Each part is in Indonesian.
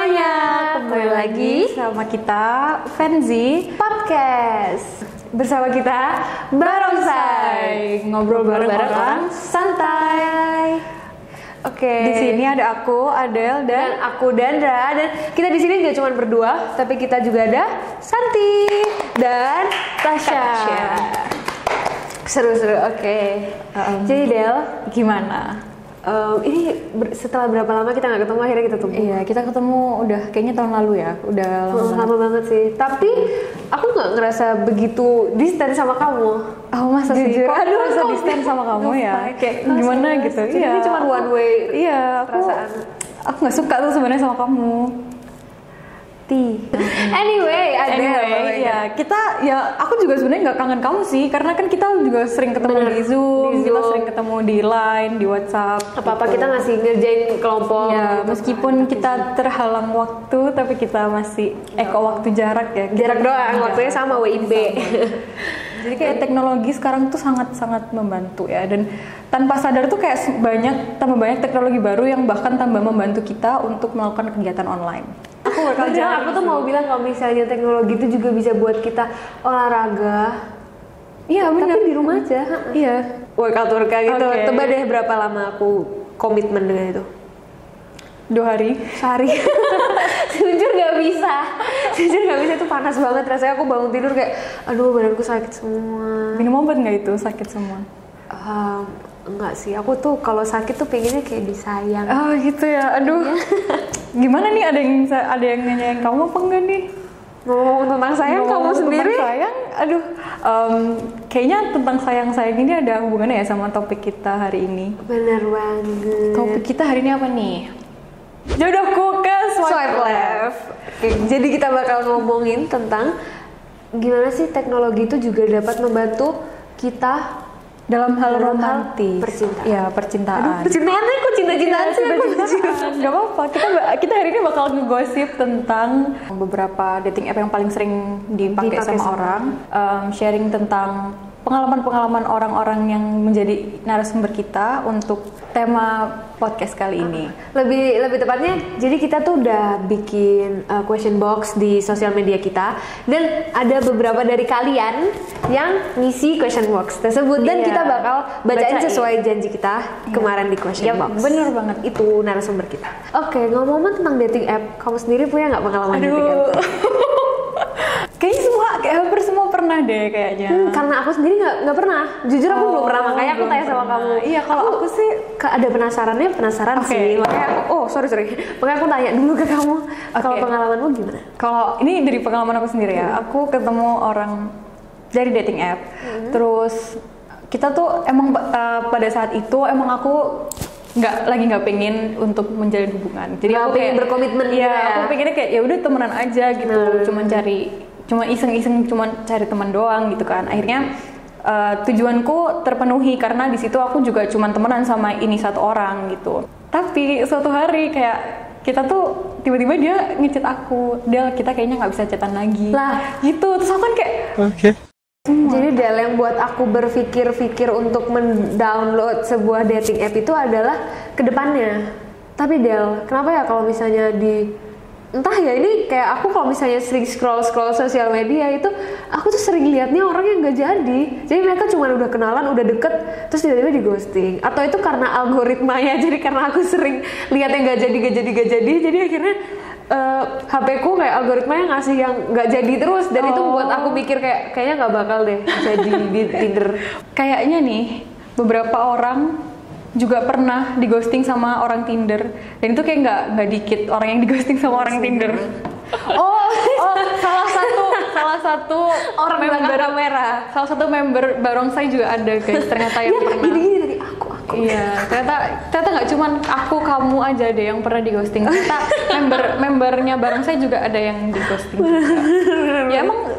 semuanya, kembali lagi sama kita Fenzi Podcast. Bersama kita Barongsai, ngobrol bareng orang santai. Oke. Di sini ada aku Adel dan aku Dandra, dan kita di sini nggak cuma berdua, tapi kita juga ada Santi dan Tasya. Seru-seru, oke. Jadi Del, gimana? Ini setelah berapa lama kita nggak ketemu, akhirnya kita ketemu. Iya, kita ketemu udah kayaknya tahun lalu ya, udah lama banget sih. Tapi aku nggak ngerasa begitu distant sama kamu. Oh masa sih? Kok aku ngerasa distant sama kamu ya? Kayak gimana gitu? Iya. Ini cuma one way. Iya. Perasaan. Aku nggak suka tuh sebenarnya sama kamu. Anyway, ya kita ya aku juga sebenarnya nggak kangen kamu sih, karena kan kita juga sering ketemu di Zoom, kita sering ketemu di Line, di WhatsApp. Apa kita masih ngerjain kelompok. Ya, meskipun kita terhalang waktu, tapi kita masih kok waktu jarak ya. Jarak doang, waktunya sama WIB. Jadi kayak teknologi sekarang tuh sangat-sangat membantu ya, dan tanpa sadar tuh kayak tambah banyak teknologi baru yang bahkan tambah membantu kita untuk melakukan kegiatan online. Aku tuh mau bilang kalau misalnya teknologi itu juga bisa buat kita olahraga. Iya benar. Tapi di rumah aja. Iya. Workout gitu. Coba deh berapa lama aku komitmen dengan itu? 2 hari. Sehari. Jujur gak bisa itu panas banget rasanya. Aku bangun tidur kayak aduh badanku sakit semua. Minum obat nggak itu sakit semua? Enggak sih, aku tuh kalau sakit tuh pengennya kayak disayang. Oh gitu ya, aduh. Gimana nih, ada yang nanyain kamu apa enggak nih? Ngomong tentang sayang, kamu sendiri? Tentang sayang, aduh. Kayaknya tentang sayang ini ada hubungannya ya sama topik kita hari ini. Bener banget. Topik kita hari ini apa nih? Jodohku ke swipe left. Oke, jadi kita bakal ngomongin tentang gimana sih teknologi itu juga dapat membantu kita dalam hal romantis, percintaan. Ya, percintaan. Percintaan kok cinta-cintaan sih? Gak apa-apa. Kita hari ini bakal ngegosip tentang beberapa dating app yang paling sering dipakai sama orang. Sharing tentang pengalaman-pengalaman orang-orang yang menjadi narasumber kita untuk tema podcast kali ini. Lebih tepatnya, jadi kita tuh udah bikin question box di sosial media kita, dan ada beberapa dari kalian yang ngisi question box tersebut, dan kita bakal bacain sesuai janji kita kemarin di question box. Bener banget, itu narasumber kita. Oke, ngomong-ngomong tentang dating app, kamu sendiri punya nggak pengalaman dating app? Kayaknya hampir semua pernah deh kayaknya. Karena aku sendiri nggak pernah. Jujur aku belum pernah, makanya aku tanya sama kamu. Iya, kalau aku sih ada penasaran sih. Makanya aku, sorry. Makanya aku tanya dulu ke kamu. Kalau pengalamanmu gimana? Kalau ini dari pengalaman aku sendiri ya. Aku ketemu orang dari dating app. Terus kita tuh emang pada saat itu emang aku nggak pengen untuk menjalin hubungan. Jadi aku pengen berkomitmen. Iya, aku pengennya kayak ya udah temenan aja gitu. Cuma iseng-iseng cari teman doang gitu kan. Akhirnya tujuanku terpenuhi karena di situ aku juga cuma temenan sama ini satu orang gitu. Tapi suatu hari kayak kita tuh tiba-tiba dia ngechat aku, Del kita kayaknya nggak bisa chatan lagi. Lah gitu, terus aku kan kayak oke. Jadi Del, yang buat aku berpikir untuk mendownload sebuah dating app itu adalah kedepannya. Tapi Del, kenapa ya kalau misalnya entah ya, ini kayak aku kalau misalnya sering scroll sosial media itu, aku tuh sering liatnya orang yang nggak jadi mereka cuma udah kenalan, udah deket, terus tiba-tiba di ghosting. Atau itu karena algoritmanya, jadi karena aku sering lihat yang nggak jadi, jadi akhirnya HP-ku kayak algoritmanya ngasih yang nggak jadi terus, dan itu buat aku mikir kayaknya nggak bakal deh jadi di Tinder. Kayaknya nih beberapa orang juga pernah di ghosting sama orang Tinder, dan itu kayak nggak dikit orang yang di ghosting sama orang Tinder. salah satu orang member kamera, salah satu member Barongsai juga ada guys, ternyata yang pernah. Gini tadi aku. Iya, ternyata nggak cuman aku kamu aja deh yang pernah di ghosting. Ternyata membernya Barongsai juga ada yang di ghosting juga. Ya emang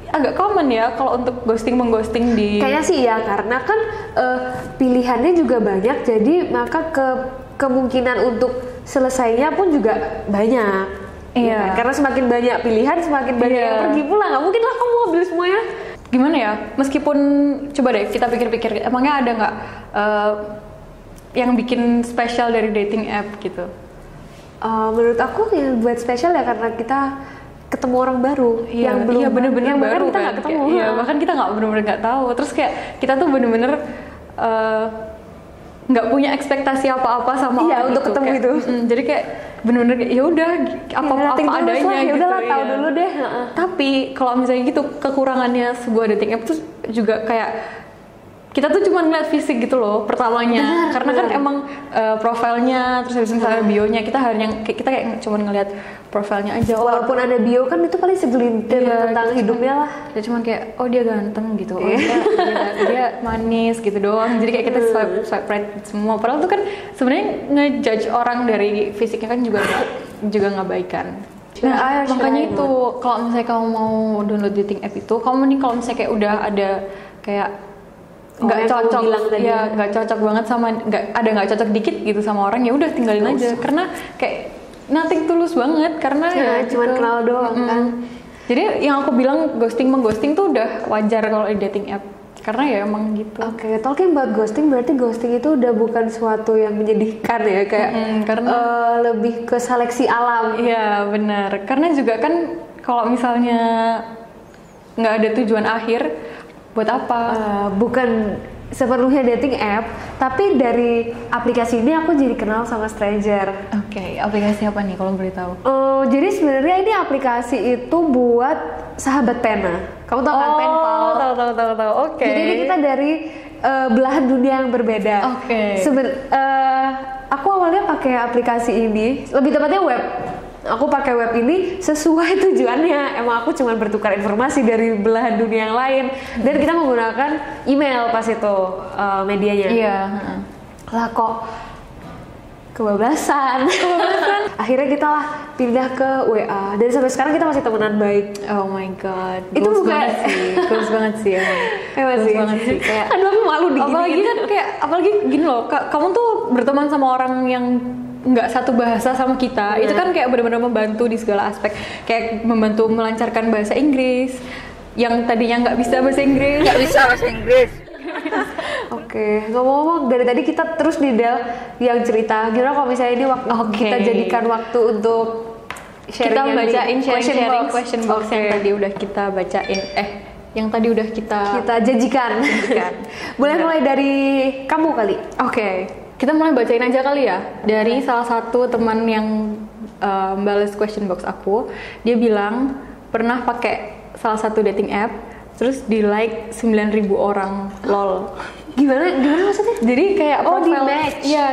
agak common ya kalau untuk mengghosting di. Kayaknya sih ya, karena kan pilihannya juga banyak, jadi maka kemungkinan untuk selesainya pun juga banyak. Iya. Karena semakin banyak pilihan, semakin banyak yang pergi pula. Nggak mungkin lah kamu ambil semuanya. Gimana ya? Meskipun coba deh kita pikir-pikir, emangnya ada nggak yang bikin spesial dari dating app gitu? Menurut aku yang buat spesial ya karena kita ketemu orang baru yang belum bener-bener yang baru kita kan. nggak ketemu. Iya, bahkan kita nggak bener-bener nggak tahu. Terus kayak kita tuh bener-bener nggak punya ekspektasi apa-apa sama orang untuk itu, ketemu kayak, itu. Jadi kayak bener-bener ya udah apa adanya ya gitu. udahlah tahu dulu deh. Tapi kalau misalnya gitu kekurangannya sebuah dating app tuh juga kayak kita tuh cuma ngeliat fisik gitu loh pertamanya, karena kan emang profilnya terus habis misalnya bionya kita kayak cuma ngeliat profilnya aja. Walaupun ada bio kan itu paling segelintir tentang hidupnya lah. Ya cuma kayak dia ganteng gitu, dia manis gitu doang. Jadi kayak kita swipe right semua. Padahal tuh kan sebenarnya ngejudge orang dari fisiknya kan juga nggak baik kan. Nah, makanya itu kalau misalnya kamu mau download dating app itu, kamu nih kalau misalnya kayak udah ada kayak nggak cocok, ya nggak cocok banget sama nggak cocok dikit gitu sama orang, ya udah tinggalin aja karena kayak nothing tulus banget karena ya cuma gitu. Kenal doang kan. Jadi yang aku bilang ghosting tuh udah wajar kalau di dating app karena ya emang gitu. Oke, talking about ghosting berarti ghosting itu udah bukan suatu yang menyedihkan ya kayak karena lebih ke seleksi alam. Iya benar, karena juga kan kalau misalnya nggak ada tujuan akhir buat apa? Bukan sepenuhnya dating app, tapi dari aplikasi ini aku jadi kenal sama stranger. Oke, aplikasi apa nih kalau boleh tahu? Jadi sebenarnya ini aplikasi itu buat sahabat pena. Kamu tahu kan penpal? Tahu. Oke. Jadi ini kita dari belahan dunia yang berbeda. Oke. Aku awalnya pakai aplikasi ini, lebih tepatnya web. Aku pakai web ini sesuai tujuannya. Emang aku cuma bertukar informasi dari belahan dunia yang lain. Dan kita menggunakan email pas itu medianya. Iya. Lah kok kebablasan. Akhirnya kita lah pindah ke WA. Dan sampai sekarang kita masih temenan baik. Oh my god. Itu bukan Goals banget sih ya. Goals banget sih. Kayak aduh aku malu digini. Apalagi kan kayak apalagi gini loh. Kamu tuh berteman sama orang yang nggak satu bahasa sama kita, itu kan kayak benar-benar membantu di segala aspek, kayak membantu melancarkan bahasa Inggris yang tadinya nggak bisa bahasa Inggris. Oke, ngomong-ngomong dari tadi kita terus nih Del yang cerita, gimana kalau misalnya ini waktu kita jadikan waktu untuk kita bacain question box yang tadi udah kita bacain, yang tadi udah kita janjikan. Boleh mulai dari kamu kali. Oke. Kita mulai bacain aja kali ya. Dari salah satu teman yang balas question box aku, dia bilang pernah pakai salah satu dating app, terus di like 9.000 orang, lol. Gimana maksudnya? Jadi kayak di match. Iya,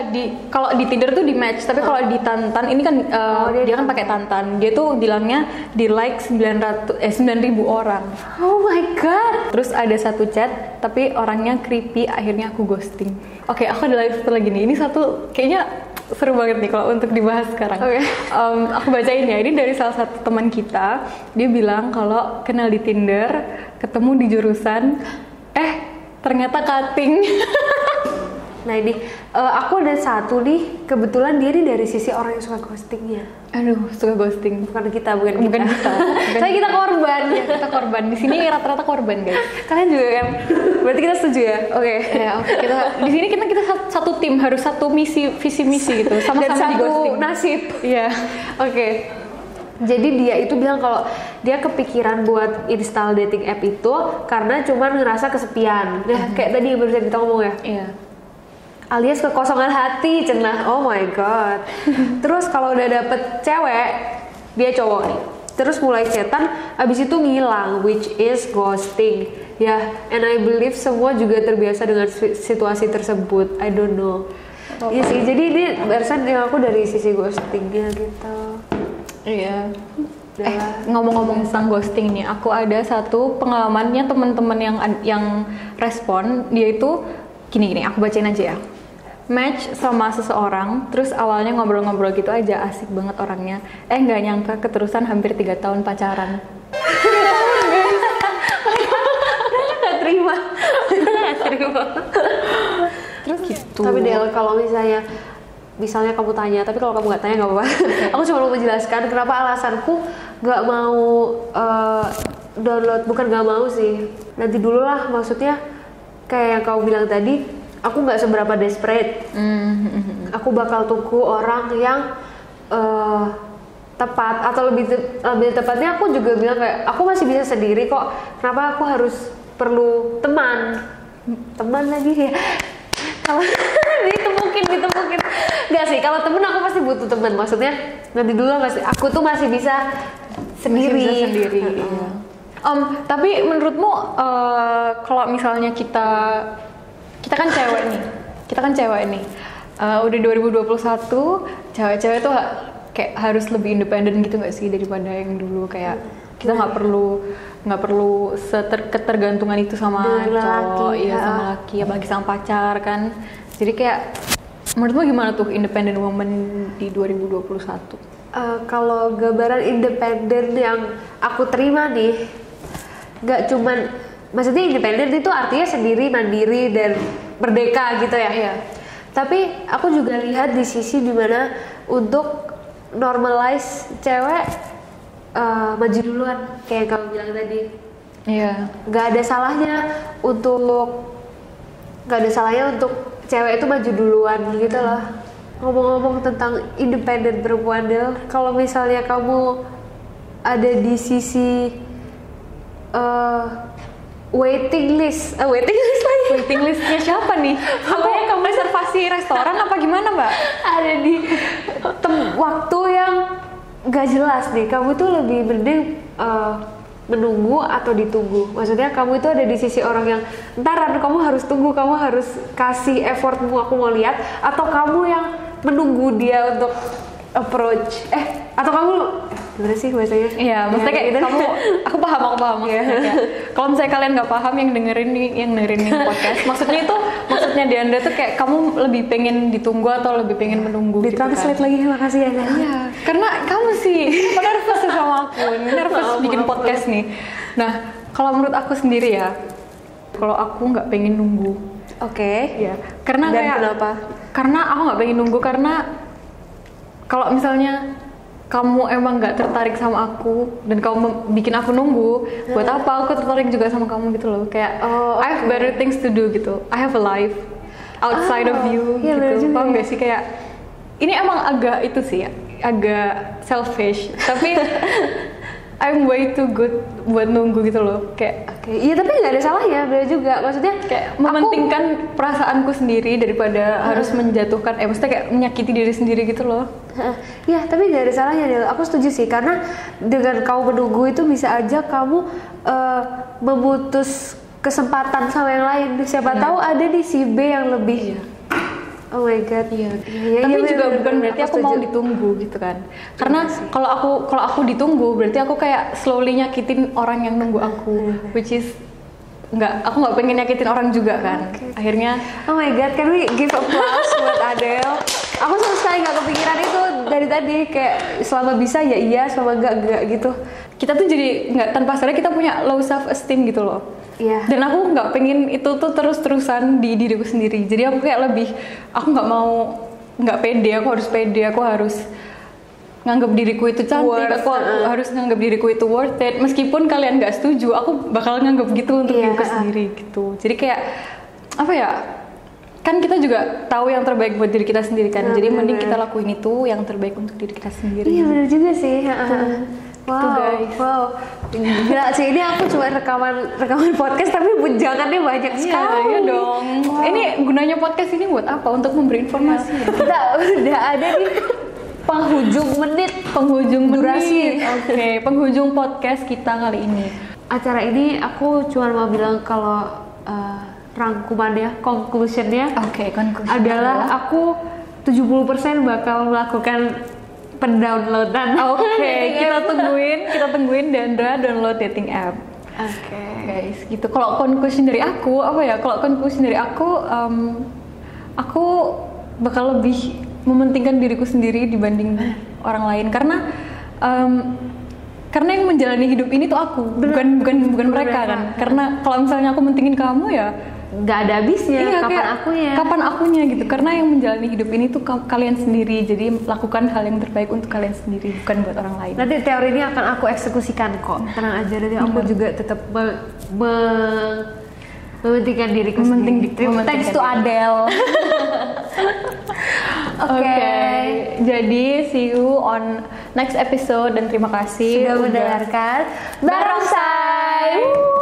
kalau di Tinder tuh di match, tapi kalau di Tantan ini kan dia kan pakai Tantan. Dia tuh bilangnya di like 9.000 orang. Oh my god. Terus ada satu chat, tapi orangnya creepy, akhirnya aku ghosting. Oke, aku ada lagi satu lagi nih. Ini satu kayaknya seru banget nih kalau untuk dibahas sekarang. Aku bacain ya. Ini dari salah satu teman kita. Dia bilang kalau kenal di Tinder, ketemu di jurusan, ternyata cutting. Nah ini aku ada satu nih, kebetulan dia nih dari sisi orang yang suka ghostingnya. Aduh, suka ghosting. Bukan kita. Saya kita korban. Ya, kita korban. Di sini rata-rata korban, guys. Kalian juga kan? Berarti kita setuju ya? Oke. Ya, oke. Kita di sini kita satu tim, harus satu visi misi gitu. Sama-sama dan di ghosting. satu nasib. Iya. Oke. Jadi dia itu bilang kalau dia kepikiran buat install dating app itu karena cuman ngerasa kesepian. Nah, kayak tadi barusan kita ngomong ya. Iya. Alias kekosongan hati, cenah. Oh my god. Terus kalau udah dapet cewek, dia cowok nih. Terus mulai chatan, abis itu ngilang, which is ghosting. Ya, and I believe semua juga terbiasa dengan situasi tersebut. I don't know. Iya sih, jadi ini barusan yang aku dari sisi ghostingnya gitu. Iya. Ngomong-ngomong tentang ghosting nih, aku ada satu pengalamannya teman-teman yang respon. Dia itu gini, aku bacain aja ya. Match sama seseorang, terus awalnya ngobrol-ngobrol gitu aja, asik banget orangnya. Nggak nyangka keterusan hampir 3 tahun pacaran. Nggak terima. Terus gitu. Tapi Del, kalau misalnya kamu tanya, tapi kalau kamu nggak tanya nggak apa-apa. Aku cuma mau menjelaskan kenapa alasanku nggak mau download, bukan nggak mau sih. Nanti dulu lah, maksudnya kayak yang kamu bilang tadi, aku nggak seberapa desperate. Aku bakal tunggu orang yang tepat, atau lebih tepatnya aku juga bilang kayak aku masih bisa sendiri kok, kenapa aku harus perlu teman lagi ya. Kalau ditemukin nggak sih, kalau temen aku pasti butuh teman, maksudnya nanti dulu aku tuh masih bisa sendiri. Iya. Tapi menurutmu kalau misalnya kita kan cewek nih, udah 2021, cewek-cewek tuh kayak harus lebih independen gitu nggak sih daripada yang dulu, kayak kita nggak perlu ketergantungan itu sama cowok, iya sama laki, apalagi sama pacar kan. Jadi kayak menurutmu gimana tuh independent woman di 2021? Kalau gambaran independen yang aku terima nih, nggak cuman, maksudnya independen itu artinya sendiri, mandiri dan merdeka gitu ya. Iya. Tapi aku juga lihat di sisi dimana untuk normalize cewek maju duluan, kayak kamu bilang tadi. Iya. Gak ada salahnya untuk cewek itu maju duluan gitu loh. Ngomong-ngomong tentang independen perempuan, Del, kalau misalnya kamu ada di sisi waiting listnya siapa nih? Apa ya, kamu reservasi restoran apa gimana, Mbak? Ada di waktu yang gak jelas nih, kamu tuh lebih mending menunggu atau ditunggu. Maksudnya kamu itu ada di sisi orang yang entaran kamu harus tunggu, kamu harus kasih effortmu, aku mau lihat, atau kamu yang menunggu dia untuk approach, atau kamu gimana sih bahasanya? Iya, maksudnya kayak gitu. Aku paham maksudnya. Kalau misalnya kalian nggak paham yang dengerin nih podcast, maksudnya Diandra tuh kayak kamu lebih pengen ditunggu atau lebih pengen menunggu gitu kan? Ditranslate lagi, makasih ya. Iya, karena kamu sih nervous sama aku, nervous bikin podcast nih. Nah, kalau menurut aku sendiri ya, kalau aku nggak pengen nunggu. Oke. Ya, karena dan kayak kenapa? Karena aku nggak pengen nunggu, karena kalau misalnya kamu emang nggak tertarik sama aku dan kamu bikin aku nunggu, buat apa aku tertarik juga sama kamu gitu loh. Kayak I have better things to do gitu. I have a life outside of you gitu. Paham gak sih, kayak ini emang agak itu sih, agak selfish, tapi I'm way too good buat nunggu gitu loh. Kayak iya, tapi nggak ada salahnya, bener juga. Maksudnya kayak mementingkan perasaanku sendiri daripada harus menjatuhkan, maksudnya kayak menyakiti diri sendiri gitu loh. Iya, tapi nggak ada salahnya, Del. Aku setuju sih, karena dengan kamu menunggu itu bisa aja kamu memutus kesempatan sama yang lain. Siapa tahu ada di si B yang lebih. Oh my god. Iya. Tapi juga bukan berarti aku mau ditunggu gitu kan. Karena kalau aku ditunggu berarti aku kayak slowly nyakitin orang yang nunggu aku, which is aku nggak pengen nyakitin orang juga kan. Akhirnya oh my god, can we give applause buat Adele? Aku sama sekali nggak kepikiran itu dari tadi, kayak selama bisa ya iya, selama enggak gitu. Kita tuh jadi nggak, tanpa sadar kita punya low self esteem gitu loh. Iya. Dan aku nggak pengen itu tuh terus-terusan di diriku sendiri. Jadi aku kayak aku nggak pede, aku harus nganggap diriku itu cantik, aku harus nganggap diriku itu worth it. Meskipun kalian nggak setuju, aku bakal nganggap gitu untuk diriku sendiri gitu. Jadi kayak apa ya? Kan kita juga tahu yang terbaik buat diri kita sendiri kan. Jadi mending kita lakuin itu yang terbaik untuk diri kita sendiri. Iya, benar juga sih. Wow, guys. Wow. Gila sih, ini aku cuma rekaman podcast tapi bujangannya banyak sekali. Iya dong. Wow. Ini gunanya podcast ini buat apa? Untuk memberi informasi. Kita udah ada di penghujung durasi. Oke, penghujung podcast kita kali ini. Acara ini aku cuma mau bilang kalau rangkumannya, conclusionnya adalah aku 70% bakal melakukan pendownloadan. Oke, kita tungguin Dandra download dating app. Oke. Guys, gitu. Kalau conclusion dari aku aku bakal lebih mementingkan diriku sendiri dibanding orang lain, karena yang menjalani hidup ini tuh aku, bukan mereka kan. Karena kalau misalnya aku mentingin kamu ya nggak ada habisnya. Iya, kapan akunya gitu. Karena yang menjalani hidup ini tuh kalian sendiri. Jadi lakukan hal yang terbaik untuk kalian sendiri, bukan buat orang lain. Nanti teori ini akan aku eksekusikan kok. Tenang aja, nanti aku juga tetap mementingkan diriku sendiri. Thanks to Adele. Oke. Jadi see you on next episode dan terima kasih sudah mendengarkan Barongsai.